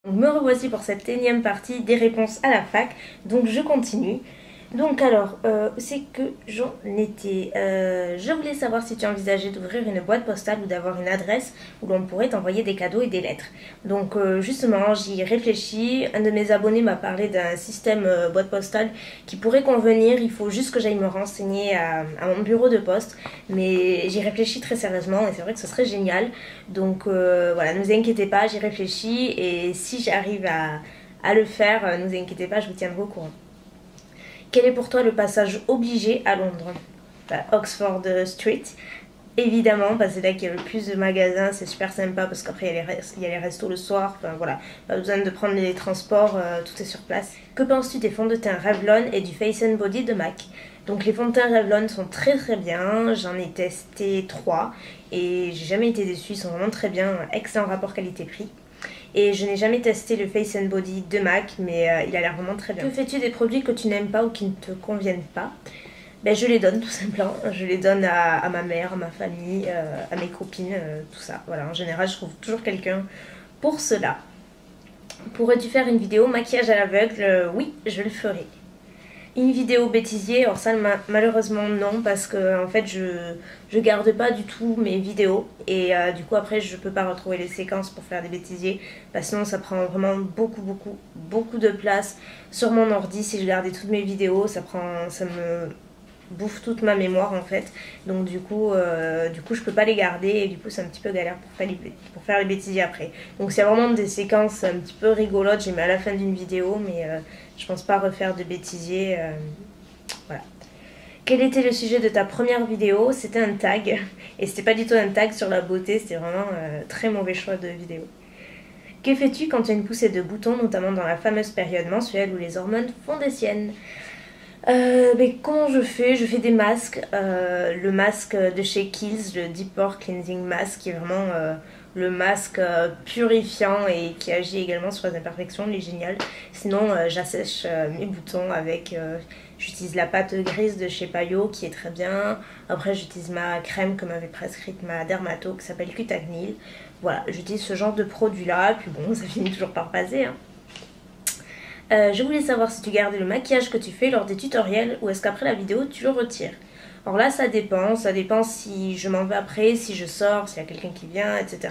Me revoici pour cette énième partie des réponses à la fac, donc je continue. Donc alors, c'est que j'en étais. Je voulais savoir si tu envisageais d'ouvrir une boîte postale ou d'avoir une adresse où l'on pourrait t'envoyer des cadeaux et des lettres. Donc justement, j'y réfléchis. Un de mes abonnés m'a parlé d'un système boîte postale qui pourrait convenir. Il faut juste que j'aille me renseigner à mon bureau de poste. Mais j'y réfléchis très sérieusement et c'est vrai que ce serait génial. Donc voilà, ne vous inquiétez pas, j'y réfléchis et si j'arrive à le faire, ne vous inquiétez pas, je vous tiendrai au courant. Quel est pour toi le passage obligé à Londres? Oxford Street, évidemment, parce que c'est là qu'il y a le plus de magasins, c'est super sympa parce qu'après il y a les restos le soir, enfin voilà, pas besoin de prendre les transports, tout est sur place. Que penses-tu des fonds de teint Revlon et du Face and Body de MAC? Donc les fonds de teint Revlon sont très très bien, j'en ai testé 3 et j'ai jamais été déçue, ils sont vraiment très bien, excellent rapport qualité-prix. Et je n'ai jamais testé le Face and Body de MAC, mais il a l'air vraiment très bien. Que fais-tu des produits que tu n'aimes pas ou qui ne te conviennent pas? Je les donne tout simplement. Je les donne à ma mère, à ma famille, à mes copines, tout ça. Voilà, en général, je trouve toujours quelqu'un pour cela. Pourrais-tu faire une vidéo maquillage à l'aveugle? Oui, je le ferai. Une vidéo bêtisier, alors ça malheureusement non, parce que en fait je garde pas du tout mes vidéos et du coup après je peux pas retrouver les séquences pour faire des bêtisiers, sinon ça prend vraiment beaucoup de place sur mon ordi. Si je gardais toutes mes vidéos, ça me bouffe toute ma mémoire en fait, donc du coup je peux pas les garder et du coup c'est un petit peu galère pour faire les bêtisiers après. Donc s'il y a vraiment des séquences un petit peu rigolotes, j'ai mis à la fin d'une vidéo, mais je pense pas refaire de bêtisiers, voilà. Quel était le sujet de ta première vidéo? C'était un tag, et c'était pas du tout un tag sur la beauté, c'était vraiment très mauvais choix de vidéo. Que fais-tu quand tu as une poussée de boutons, notamment dans la fameuse période menstruelle où les hormones font des siennes? Comment je fais? Je fais des masques. Le masque de chez Kiehl's, le Deep Pore Cleansing Mask, qui est vraiment le masque purifiant et qui agit également sur les imperfections, il est génial. Sinon, j'assèche mes boutons avec... j'utilise la pâte grise de chez Payot qui est très bien. Après, j'utilise ma crème que m'avait prescrite ma dermato qui s'appelle Cutagnil. Voilà, j'utilise ce genre de produit-là. Puis bon, ça finit toujours par passer, hein. Je voulais savoir si tu gardais le maquillage que tu fais lors des tutoriels ou est-ce qu'après la vidéo tu le retires. Alors là ça dépend si je m'en vais après, si je sors, s'il y a quelqu'un qui vient, etc.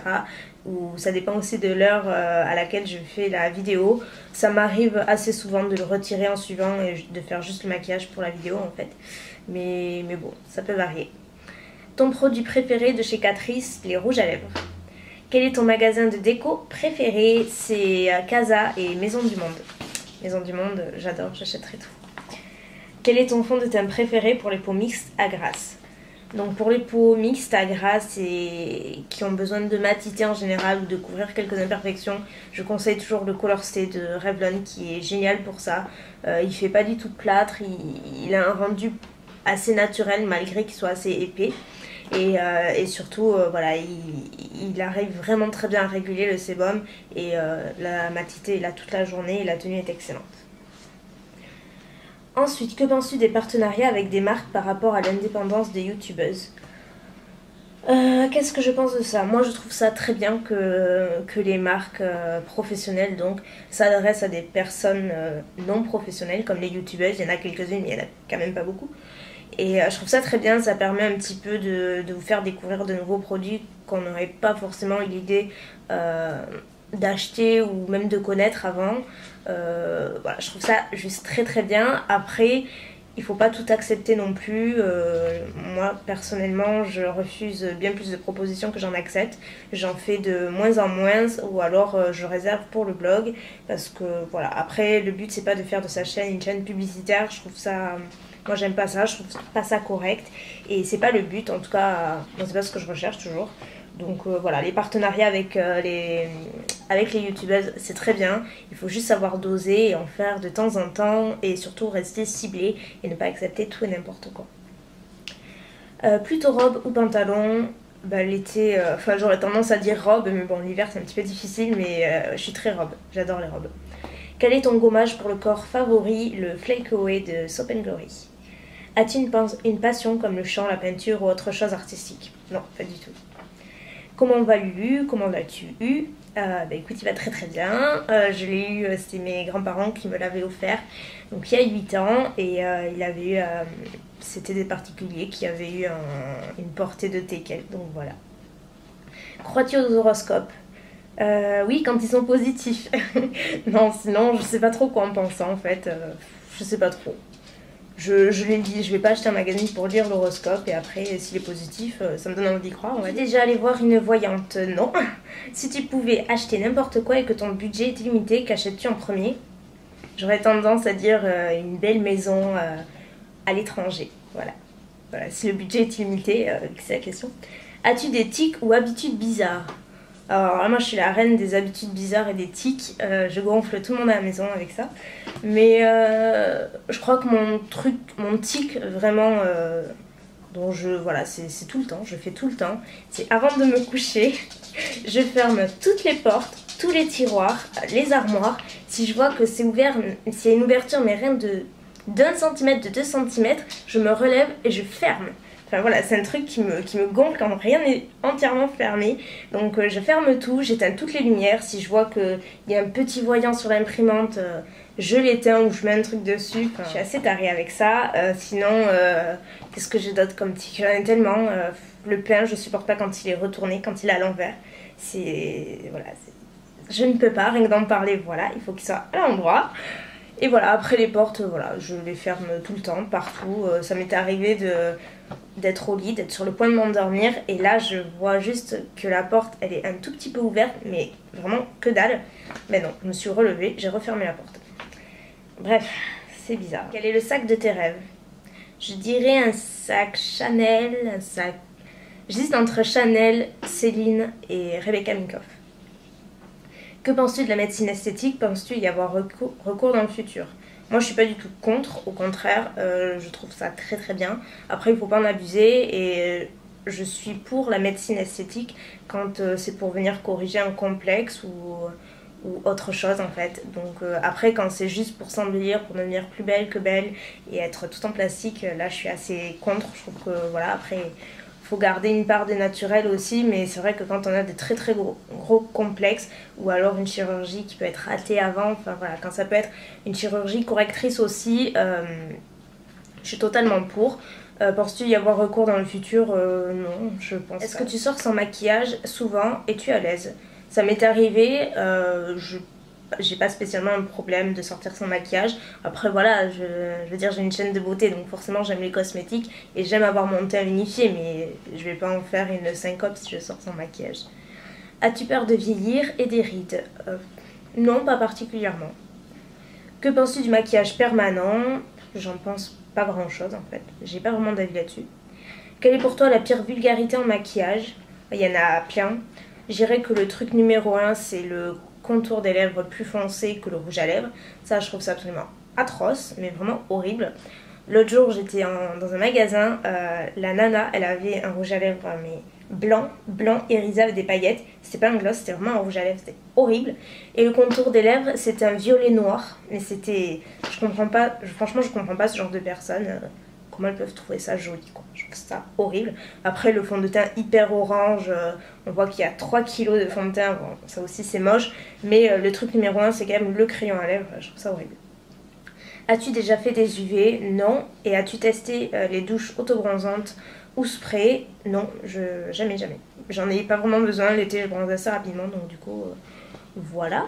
Ou ça dépend aussi de l'heure à laquelle je fais la vidéo. Ça m'arrive assez souvent de le retirer en suivant et de faire juste le maquillage pour la vidéo en fait. Mais bon, ça peut varier. Ton produit préféré de chez Catrice, les rouges à lèvres. Quel est ton magasin de déco préféré? C'est Casa et Maison du Monde. Maison du Monde, j'adore, j'achèterai tout. Quel est ton fond de teint préféré pour les peaux mixtes à grasse? Donc pour les peaux mixtes à grasse et qui ont besoin de matité en général ou de couvrir quelques imperfections, je conseille toujours le Color Stay de Revlon qui est génial pour ça. Il fait pas du tout de plâtre, il a un rendu assez naturel malgré qu'il soit assez épais. Et surtout, voilà, il arrive vraiment très bien à réguler le sébum et la matité est là toute la journée et la tenue est excellente. Ensuite, que penses-tu des partenariats avec des marques par rapport à l'indépendance des youtubeuses? Qu'est-ce que je pense de ça? Moi je trouve ça très bien que les marques professionnelles donc s'adressent à des personnes non professionnelles comme les youtubeuses. Il y en a quelques-unes mais il n'y en a quand même pas beaucoup. Et je trouve ça très bien, ça permet un petit peu de vous faire découvrir de nouveaux produits qu'on n'aurait pas forcément eu l'idée d'acheter ou même de connaître avant. Voilà, je trouve ça juste très très bien. Après, il faut pas tout accepter non plus. Moi personnellement, je refuse bien plus de propositions que j'en accepte. J'en fais de moins en moins ou alors je réserve pour le blog parce que voilà. Après, le but c'est pas de faire de sa chaîne une chaîne publicitaire. Je trouve ça... Moi j'aime pas ça, je trouve pas ça correct et c'est pas le but, en tout cas c'est pas ce que je recherche toujours. Donc voilà, les partenariats avec les youtubeuses c'est très bien, il faut juste savoir doser et en faire de temps en temps et surtout rester ciblé et ne pas accepter tout et n'importe quoi. Plutôt robe ou pantalon? L'été, j'aurais tendance à dire robe, mais bon l'hiver c'est un petit peu difficile, mais je suis très robe, j'adore les robes. Quel est ton gommage pour le corps favori? Le Flake Away de Soap & Glory. As-tu une passion comme le chant, la peinture ou autre chose artistique? Non, pas du tout. Comment va Lulu? Comment l'as-tu eu? Bah écoute, il va très très bien. Je l'ai eu, c'était mes grands-parents qui me l'avaient offert. Donc il y a 8 ans et il avait eu, c'était des particuliers qui avaient eu une portée de teckel. Donc voilà. Crois-tu aux horoscopes? Oui, quand ils sont positifs. Non, sinon je sais pas trop quoi en penser en fait. Je sais pas trop. Je les lis, je vais pas acheter un magazine pour lire l'horoscope et après s'il est positif, ça me donne envie d'y croire. On va déjà aller voir une voyante, non. Si tu pouvais acheter n'importe quoi et que ton budget est illimité, qu'achètes-tu en premier? J'aurais tendance à dire une belle maison à l'étranger. Voilà. Voilà, si le budget est illimité, c'est la question. As-tu des tics ou habitudes bizarres? Alors là, moi je suis la reine des habitudes bizarres et des tics. Je gonfle tout le monde à la maison avec ça. Mais je crois que mon tic vraiment, dont voilà, c'est tout le temps, je fais tout le temps. C'est avant de me coucher, je ferme toutes les portes, tous les tiroirs, les armoires. Si je vois que c'est ouvert, s'il y a une ouverture mais rien d'1 cm, de 2 cm, je me relève et je ferme. Enfin voilà, c'est un truc qui me gonfle quand rien n'est entièrement fermé. Donc je ferme tout, j'éteins toutes les lumières. Si je vois qu'il y a un petit voyant sur l'imprimante, je l'éteins ou je mets un truc dessus. Enfin, je suis assez tarée avec ça. Sinon, qu'est-ce que j'ai d'autre comme tic? J'en ai tellement. Le pain, je supporte pas quand il est retourné, quand il est à l'envers. Voilà, je ne peux pas, rien que d'en parler, voilà, il faut qu'il soit à l'endroit. Et voilà, après les portes, voilà, je les ferme tout le temps, partout. Ça m'est arrivé d'être au lit, d'être sur le point de m'endormir. Et là, je vois juste que la porte, elle est un tout petit peu ouverte, mais vraiment que dalle. Mais non, je me suis relevée, j'ai refermé la porte. Bref, c'est bizarre. Quel est le sac de tes rêves? Je dirais un sac Chanel, un sac... J'hésite entre Chanel, Céline et Rebecca Minkoff. Que penses-tu de la médecine esthétique? Penses-tu y avoir recours dans le futur? Moi, je suis pas du tout contre, au contraire, je trouve ça très très bien. Après, il faut pas en abuser et je suis pour la médecine esthétique quand c'est pour venir corriger un complexe ou autre chose en fait. Donc après, quand c'est juste pour s'embellir, pour devenir plus belle que belle et être tout en plastique, là, je suis assez contre. Je trouve que voilà, après... faut garder une part de naturel aussi, mais c'est vrai que quand on a des très très gros complexes ou alors une chirurgie qui peut être ratée avant, enfin voilà, quand ça peut être une chirurgie correctrice aussi, je suis totalement pour. Penses-tu y avoir recours dans le futur? Non, je pense pas. Est-ce que tu sors sans maquillage souvent? Es-tu à l'aise? Ça m'est arrivé, j'ai pas spécialement un problème de sortir sans maquillage. Après voilà, je veux dire, j'ai une chaîne de beauté, donc forcément j'aime les cosmétiques et j'aime avoir mon teint unifié, mais je vais pas en faire une syncope si je sors sans maquillage. As-tu peur de vieillir et des rides? Non, pas particulièrement. Que penses-tu du maquillage permanent? J'en pense pas grand chose en fait, j'ai pas vraiment d'avis là-dessus. Quelle est pour toi la pire vulgarité en maquillage? Il y en a plein. Je dirais que le truc numéro 1, c'est le contour des lèvres plus foncé que le rouge à lèvres. Ça, je trouve ça absolument atroce, mais vraiment horrible. L'autre jour, j'étais dans un magasin, la nana, elle avait un rouge à lèvres mais blanc irisé avec des paillettes. C'était pas un gloss, c'était vraiment un rouge à lèvres, c'était horrible. Et le contour des lèvres, c'était un violet noir, mais c'était... Je comprends pas, franchement, je comprends pas ce genre de personnes. Comment elles peuvent trouver ça joli, quoi. Je trouve ça horrible. Après, le fond de teint hyper orange, on voit qu'il y a 3 kilos de fond de teint. Bon, ça aussi, c'est moche. Mais le truc numéro 1, c'est quand même le crayon à lèvres. Je trouve ça horrible. As-tu déjà fait des UV? Non. Et as-tu testé les douches autobronzantes ou spray? Non, jamais. J'en ai pas vraiment besoin. L'été, je bronze assez rapidement. Donc du coup, voilà.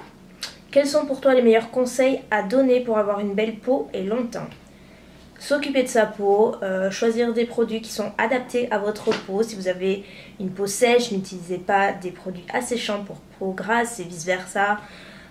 Quels sont pour toi les meilleurs conseils à donner pour avoir une belle peau et longtemps? S'occuper de sa peau, choisir des produits qui sont adaptés à votre peau. Si vous avez une peau sèche, n'utilisez pas des produits asséchants pour peau grasse et vice versa.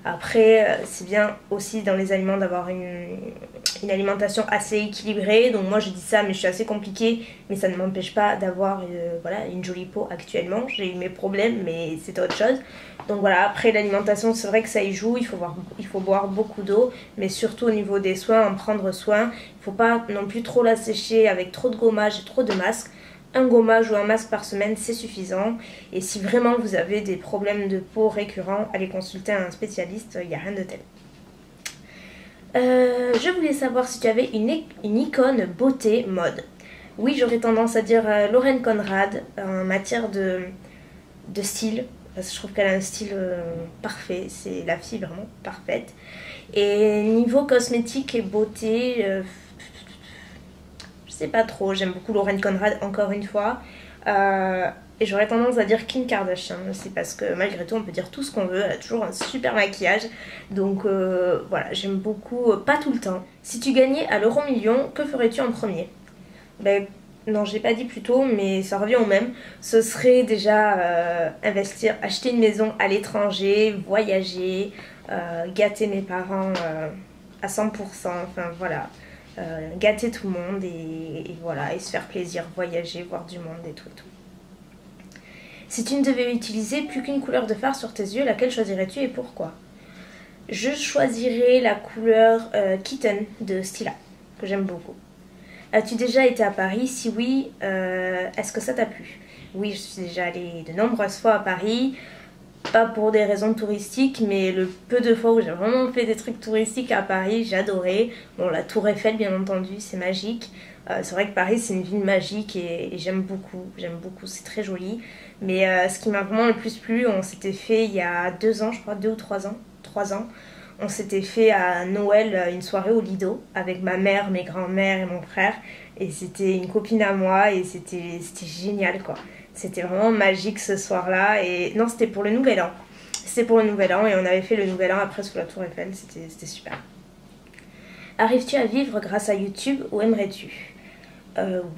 Après, c'est bien aussi dans les aliments d'avoir une alimentation assez équilibrée. Donc moi je dis ça, mais je suis assez compliquée. Mais ça ne m'empêche pas d'avoir voilà, une jolie peau actuellement. J'ai eu mes problèmes, mais c'est autre chose. Donc voilà, après l'alimentation, c'est vrai que ça y joue. Il faut boire beaucoup d'eau. Mais surtout au niveau des soins, en prendre soin. Il ne faut pas non plus trop la sécher avec trop de gommage et trop de masque. Un gommage ou un masque par semaine, c'est suffisant. Et si vraiment vous avez des problèmes de peau récurrents, allez consulter un spécialiste, il n'y a rien de tel. Je voulais savoir si tu avais une icône beauté mode. Oui, j'aurais tendance à dire Lorraine Conrad en matière de style. parce que je trouve qu'elle a un style parfait, c'est la fille vraiment parfaite. Et niveau cosmétique et beauté, je sais pas trop, j'aime beaucoup Lauren Conrad encore une fois. Et j'aurais tendance à dire Kim Kardashian aussi parce que malgré tout on peut dire tout ce qu'on veut, elle a toujours un super maquillage. Donc voilà, j'aime beaucoup, pas tout le temps. Si tu gagnais à l'euro million, que ferais-tu en premier? Ben, non, j'ai pas dit plus tôt, mais ça revient au même. Ce serait déjà investir, acheter une maison à l'étranger, voyager, gâter mes parents à 100%, enfin voilà. Gâter tout le monde et voilà, et se faire plaisir, voyager, voir du monde et tout et tout. Si tu ne devais utiliser plus qu'une couleur de fard sur tes yeux, laquelle choisirais-tu et pourquoi? Je choisirais la couleur Kitten de Stila, que j'aime beaucoup. As-tu déjà été à Paris? Si oui, est-ce que ça t'a plu? Oui, je suis déjà allée de nombreuses fois à Paris. Pas pour des raisons touristiques, mais le peu de fois où j'ai vraiment fait des trucs touristiques à Paris, j'ai adoré. Bon, la Tour Eiffel, bien entendu, c'est magique. C'est vrai que Paris, c'est une ville magique et j'aime beaucoup, c'est très joli. Mais ce qui m'a vraiment le plus plu, on s'était fait il y a 2 ans, je crois, 2 ou 3 ans, 3 ans. On s'était fait à Noël une soirée au Lido avec ma mère, mes grands-mères et mon frère. Et c'était une copine à moi et c'était génial quoi. C'était vraiment magique ce soir-là. Et non, c'était pour le Nouvel An. C'était pour le Nouvel An et on avait fait le Nouvel An après sous la Tour Eiffel. C'était super. Arrives-tu à vivre grâce à YouTube ou aimerais-tu?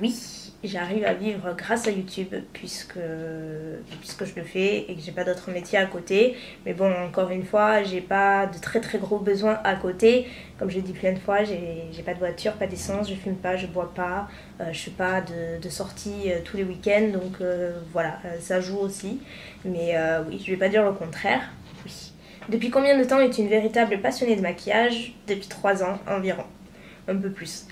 Oui, j'arrive à vivre grâce à YouTube puisque je le fais et que j'ai pas d'autre métier à côté. Mais bon, encore une fois, j'ai pas de très très gros besoins à côté. Comme je l'ai dit plein de fois, j'ai pas de voiture, pas d'essence, je fume pas, je bois pas, je fais pas de sorties tous les week-ends. Donc voilà, ça joue aussi. Mais oui, je vais pas dire le contraire. Oui. Depuis combien de temps es-tu une véritable passionnée de maquillage? Depuis 3 ans environ, un peu plus.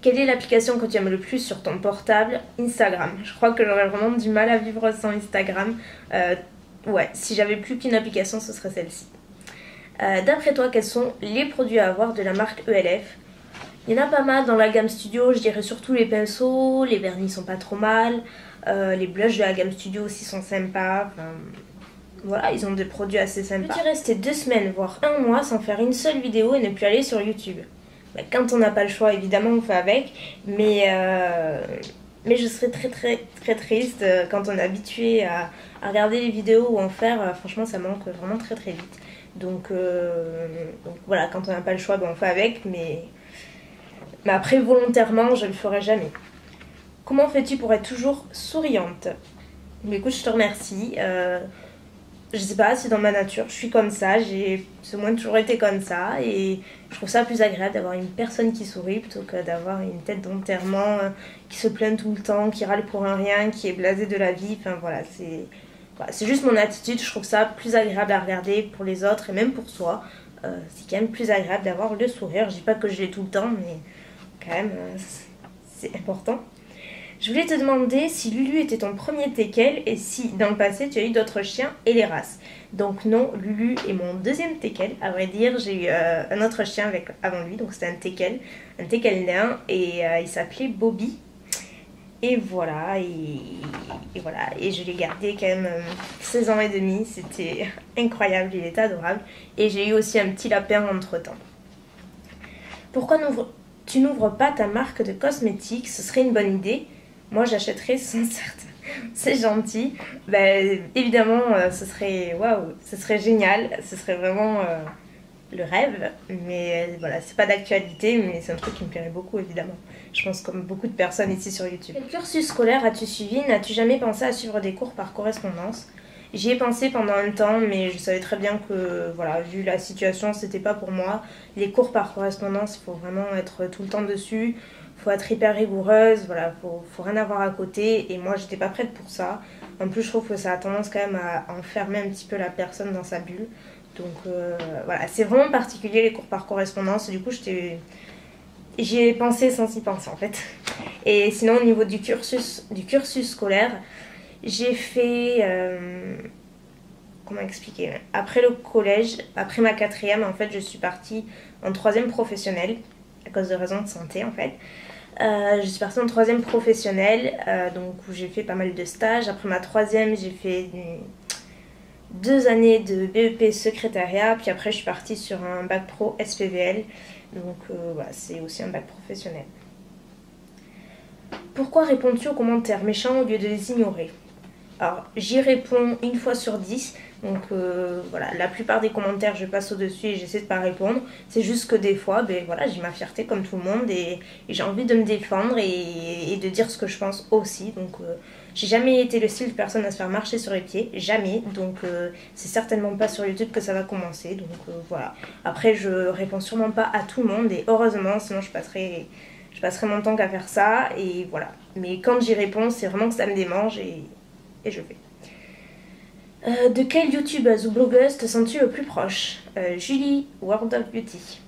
Quelle est l'application que tu aimes le plus sur ton portable? Instagram. Je crois que j'aurais vraiment du mal à vivre sans Instagram. Ouais, si j'avais plus qu'une application, ce serait celle-ci. D'après toi, quels sont les produits à avoir de la marque ELF? Il y en a pas mal dans la gamme Studio, je dirais surtout les pinceaux, les vernis sont pas trop mal, les blushs de la gamme Studio aussi sont sympas. Enfin, voilà, ils ont des produits assez sympas. Peux-tu rester 2 semaines, voire 1 mois sans faire une seule vidéo et ne plus aller sur YouTube? Quand on n'a pas le choix, évidemment, on fait avec. Mais je serais très très très triste quand on est habitué à regarder les vidéos ou en faire. Franchement, ça manque vraiment très très vite. Donc voilà, quand on n'a pas le choix, ben, on fait avec. Mais après, volontairement, je ne le ferai jamais. Comment fais-tu pour être toujours souriante? Mais écoute, je te remercie. Je sais pas, c'est dans ma nature, je suis comme ça, j'ai au moins toujours été comme ça et je trouve ça plus agréable d'avoir une personne qui sourit plutôt que d'avoir une tête d'enterrement qui se plaint tout le temps, qui râle pour un rien, qui est blasée de la vie. Enfin voilà, c'est juste mon attitude, je trouve ça plus agréable à regarder pour les autres et même pour soi. C'est quand même plus agréable d'avoir le sourire, je dis pas que je l'ai tout le temps mais quand même c'est important. Je voulais te demander si Lulu était ton premier teckel et si dans le passé tu as eu d'autres chiens et les races. Donc non, Lulu est mon deuxième teckel. À vrai dire, j'ai eu un autre chien avant lui, donc c'était un teckel nain et il s'appelait Bobby. Et voilà, voilà, et je l'ai gardé quand même 16 ans et demi, c'était incroyable, il était adorable. Et j'ai eu aussi un petit lapin entre temps. Pourquoi tu n'ouvres pas ta marque de cosmétiques? Ce serait une bonne idée. Moi j'achèterais sans certain. C'est gentil. Ben, évidemment ce serait waouh, ce serait génial, ce serait vraiment le rêve. Mais voilà, c'est pas d'actualité, mais c'est un truc qui me plairait beaucoup évidemment. Je pense comme beaucoup de personnes ici sur YouTube. Quel cursus scolaire as-tu suivi? N'as-tu jamais pensé à suivre des cours par correspondance? J'y ai pensé pendant un temps, mais je savais très bien que, voilà, vu la situation, c'était pas pour moi. Les cours par correspondance, il faut vraiment être tout le temps dessus. Il faut être hyper rigoureuse, voilà, faut rien avoir à côté. Et moi, j'étais pas prête pour ça. En plus, je trouve que ça a tendance quand même à enfermer un petit peu la personne dans sa bulle. Donc, voilà, c'est vraiment particulier les cours par correspondance. Du coup, j'y ai pensé sans y penser, en fait. Et sinon, au niveau du cursus scolaire, j'ai fait, comment expliquer, après le collège, après ma 4e, en fait, je suis partie en 3e professionnelle, à cause de raisons de santé, en fait. Je suis partie en 3e professionnelle, donc où j'ai fait pas mal de stages. Après ma 3e, j'ai fait 2 années de BEP secrétariat, puis après je suis partie sur un bac pro SPVL, donc voilà, c'est aussi un bac professionnel. Pourquoi réponds-tu aux commentaires méchants au lieu de les ignorer? Alors j'y réponds une fois sur 10, donc voilà, la plupart des commentaires je passe au-dessus et j'essaie de pas répondre. C'est juste que des fois, ben voilà, j'ai ma fierté comme tout le monde et j'ai envie de me défendre et de dire ce que je pense aussi. Donc j'ai jamais été le style de personne à se faire marcher sur les pieds, jamais. Donc c'est certainement pas sur YouTube que ça va commencer. Donc voilà. Après je réponds sûrement pas à tout le monde et heureusement, sinon je passerai mon temps qu'à faire ça et voilà. Mais quand j'y réponds, c'est vraiment que ça me démange et je fais. De quelle youtubeuse ou blogueuse te sens-tu le plus proche? Julie, World of Beauty.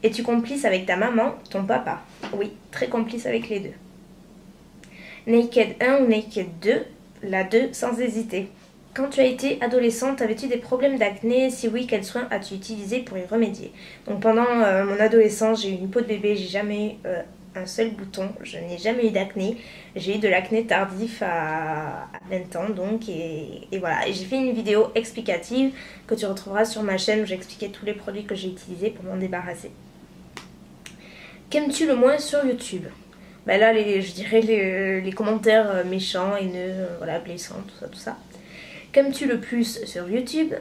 Es-tu complice avec ta maman, ton papa? Oui, très complice avec les deux. Naked 1 ou Naked 2? La 2 sans hésiter. Quand tu as été adolescente, avais-tu des problèmes d'acné? Si oui, quels soins as-tu utilisé pour y remédier? Donc pendant mon adolescence, j'ai eu une peau de bébé, j'ai jamais eu un seul bouton, je n'ai jamais eu d'acné. J'ai eu de l'acné tardif à 20 ans donc et voilà. Et j'ai fait une vidéo explicative que tu retrouveras sur ma chaîne où j'expliquais tous les produits que j'ai utilisés pour m'en débarrasser. Qu'aimes-tu le moins sur YouTube? Bah là, je dirais les commentaires méchants, haineux, voilà, blessants, tout ça. Qu'aimes-tu le plus sur YouTube?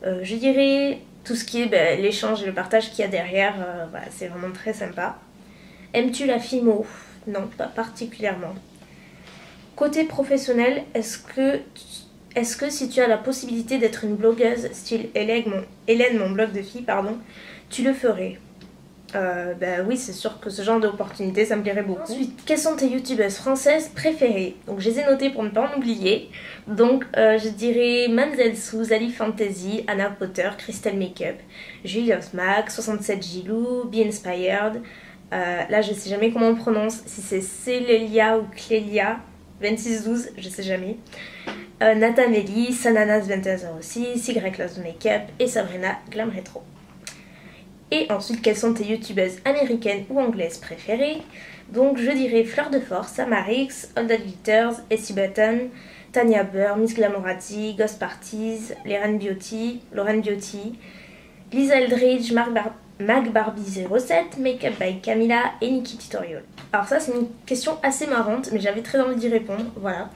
Je dirais tout ce qui est l'échange et le partage qu'il y a derrière, voilà, c'est vraiment très sympa. Aimes-tu la filmo? Non, pas particulièrement. Côté professionnel, est-ce que si tu as la possibilité d'être une blogueuse, style Hélène, mon blog de fille, pardon, tu le ferais? Oui, c'est sûr que ce genre d'opportunité, ça me plairait beaucoup. Ensuite, quelles sont tes youtubeuses françaises préférées? Donc, je les ai notées pour ne pas en oublier. Donc, je dirais Mamzelle Sou, Zali Fantasy, Anna Potter, Crystal Makeup, Julius Mac, 67 Gilou, Be Inspired. Là, je sais jamais comment on prononce, si c'est Célélia ou Clélia, 2612, je sais jamais. Natamélie, Sananas2106, Y Loves Makeup et Sabrina Glam Retro. Et ensuite, quelles sont tes youtubeuses américaines ou anglaises préférées? Donc, je dirais Fleur de Force, Samarix, All That Glitters, Essie Button, Tanya Burr, Miss Glamourati, Ghost Parties, Lauren Beauty, Lisa Eldridge, Mag Barbie 07, Makeup by Camilla et Nikki Tutorial. Alors ça, c'est une question assez marrante, mais j'avais très envie d'y répondre, voilà.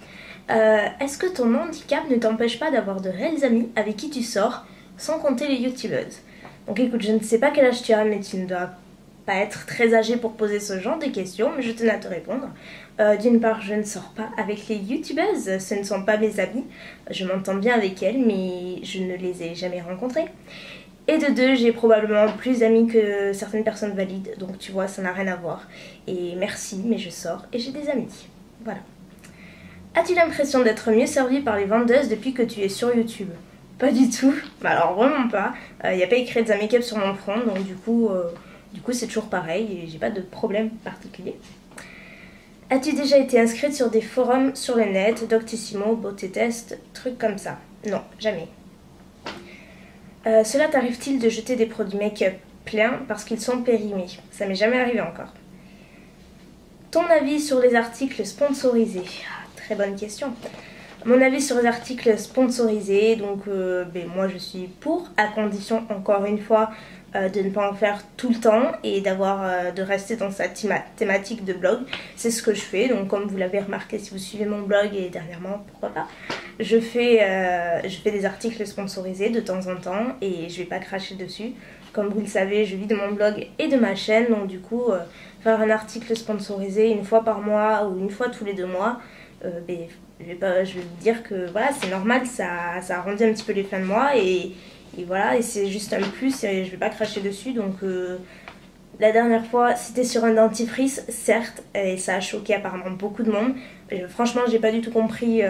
Est-ce que ton handicap ne t'empêche pas d'avoir de réels amis avec qui tu sors, sans compter les youtubeuses? Donc écoute, je ne sais pas quel âge tu as, mais tu ne dois pas être très âgé pour poser ce genre de questions, mais je tenais à te répondre. D'une part, je ne sors pas avec les youtubeuses, ce ne sont pas mes amies. Je m'entends bien avec elles, mais je ne les ai jamais rencontrées. Et de deux, j'ai probablement plus d'amis que certaines personnes valides, donc tu vois, ça n'a rien à voir. Et merci, mais je sors et j'ai des amis. Voilà. As-tu l'impression d'être mieux servie par les vendeuses depuis que tu es sur YouTube? Pas du tout, bah alors vraiment pas. Il n'y a pas écrit de make-up sur mon front, donc du coup c'est toujours pareil et j'ai pas de problème particulier. As-tu déjà été inscrite sur des forums sur le net, Doctissimo, Beauté Test, trucs comme ça? Non, jamais. Cela t'arrive-t-il de jeter des produits make-up pleins parce qu'ils sont périmés? Ça m'est jamais arrivé encore. Ton avis sur les articles sponsorisés? Très bonne question. Mon avis sur les articles sponsorisés, donc moi je suis pour, à condition encore une fois de ne pas en faire tout le temps et de rester dans sa thématique de blog. C'est ce que je fais, donc comme vous l'avez remarqué si vous suivez mon blog et dernièrement, pourquoi pas, je fais des articles sponsorisés de temps en temps et je vais pas cracher dessus. Comme vous le savez, je vis de mon blog et de ma chaîne, donc du coup faire un article sponsorisé une fois par mois ou une fois tous les 2 mois, je vais vous dire que voilà, c'est normal, ça arrondit un petit peu les fins de mois et voilà, et c'est juste un plus et je vais pas cracher dessus. Donc la dernière fois c'était sur un dentifrice, certes, et ça a choqué apparemment beaucoup de monde. Franchement, j'ai pas du tout compris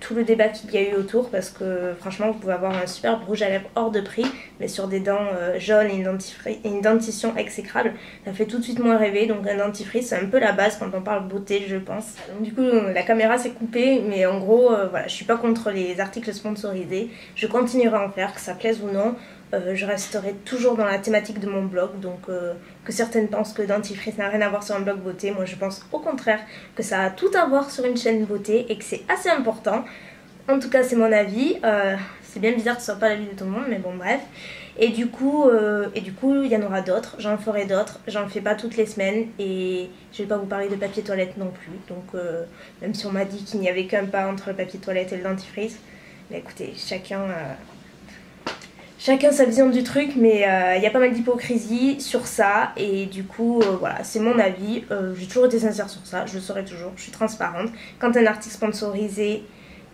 tout le débat qu'il y a eu autour, parce que franchement vous pouvez avoir un super rouge à lèvres hors de prix, mais sur des dents jaunes et une dentition exécrable, ça fait tout de suite moins rêver. Donc un dentifrice, c'est un peu la base quand on parle beauté, je pense. Donc du coup la caméra s'est coupée, mais en gros voilà, je suis pas contre les articles sponsorisés, je continuerai à en faire, que ça plaise ou non. Je resterai toujours dans la thématique de mon blog, donc que certaines pensent que dentifrice n'a rien à voir sur un blog beauté, moi je pense au contraire que ça a tout à voir sur une chaîne beauté et que c'est assez important. En tout cas, c'est mon avis. C'est bien bizarre que ce soit pas l'avis de tout le monde, mais bon, bref. Et du coup, il y en aura d'autres. J'en ferai d'autres. J'en fais pas toutes les semaines. Et je vais pas vous parler de papier toilette non plus. Donc, même si on m'a dit qu'il n'y avait qu'un pas entre le papier toilette et le dentifrice, mais écoutez, chacun sa vision du truc, mais il y a pas mal d'hypocrisie sur ça. Et du coup, voilà, c'est mon avis. J'ai toujours été sincère sur ça. Je le serai toujours. Je suis transparente. Quand un article sponsorisé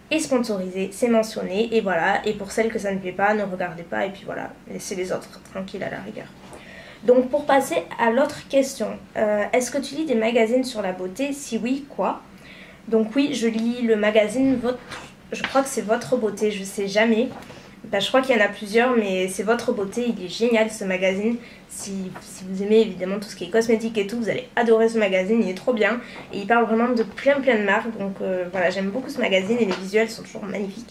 et sponsorisé, c'est mentionné, et voilà. Et pour celles que ça ne plaît pas, ne regardez pas, et puis voilà, laissez les autres tranquilles à la rigueur. Donc pour passer à l'autre question, est-ce que tu lis des magazines sur la beauté? Si oui, quoi? Donc oui, je lis le magazine je crois que c'est Votre Beauté, je sais jamais. Bah, je crois qu'il y en a plusieurs, mais c'est Votre Beauté, il est génial ce magazine. Si vous aimez évidemment tout ce qui est cosmétique et tout, vous allez adorer ce magazine, il est trop bien. Et il parle vraiment de plein de marques, donc voilà, j'aime beaucoup ce magazine et les visuels sont toujours magnifiques.